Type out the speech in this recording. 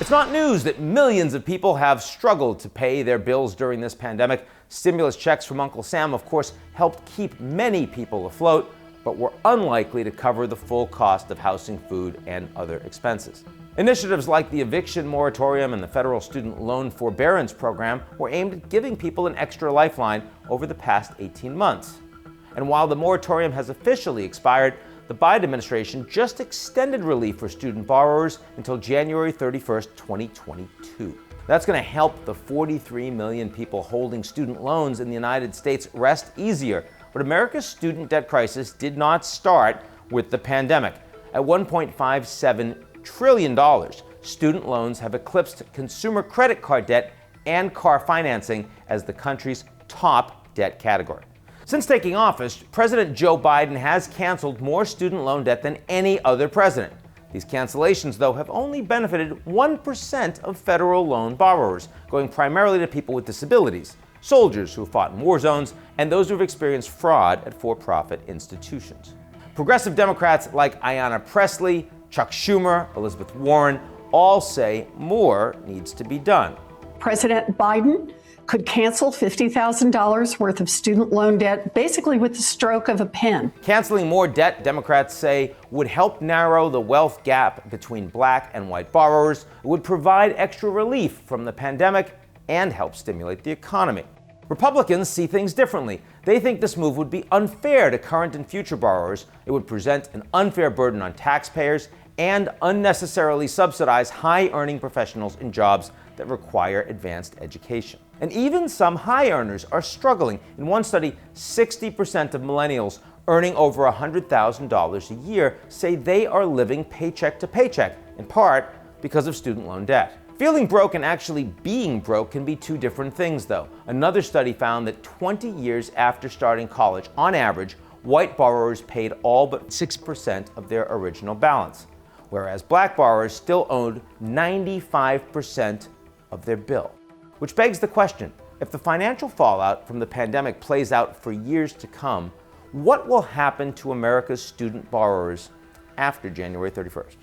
It's not news that millions of people have struggled to pay their bills during this pandemic. Stimulus checks from Uncle Sam, of course, helped keep many people afloat, but were unlikely to cover the full cost of housing, food, and other expenses. Initiatives like the eviction moratorium and the federal student loan forbearance program were aimed at giving people an extra lifeline over the past 18 months. And while the moratorium has officially expired, the Biden administration just extended relief for student borrowers until January 31st, 2022. That's going to help the 43 million people holding student loans in the United States rest easier. But America's student debt crisis did not start with the pandemic. At $1.57 trillion, student loans have eclipsed consumer credit card debt and car financing as the country's top debt category. Since taking office, President Joe Biden has canceled more student loan debt than any other president. These cancellations, though, have only benefited 1% of federal loan borrowers, going primarily to people with disabilities, soldiers who have fought in war zones, and those who have experienced fraud at for-profit institutions. Progressive Democrats like Ayanna Pressley, Chuck Schumer, Elizabeth Warren all say more needs to be done. President Biden could cancel $50,000 worth of student loan debt basically with the stroke of a pen. Canceling more debt, Democrats say, would help narrow the wealth gap between black and white borrowers. It would provide extra relief from the pandemic and help stimulate the economy. Republicans see things differently. They think this move would be unfair to current and future borrowers. It would present an unfair burden on taxpayers and unnecessarily subsidize high-earning professionals in jobs that require advanced education. And even some high earners are struggling. In one study, 60% of millennials earning over $100,000 a year say they are living paycheck to paycheck, in part because of student loan debt. Feeling broke and actually being broke can be two different things, though. Another study found that 20 years after starting college, on average, white borrowers paid all but 6% of their original balance, whereas black borrowers still owed 95% of their bill. Which begs the question, if the financial fallout from the pandemic plays out for years to come, what will happen to America's student borrowers after January 31st?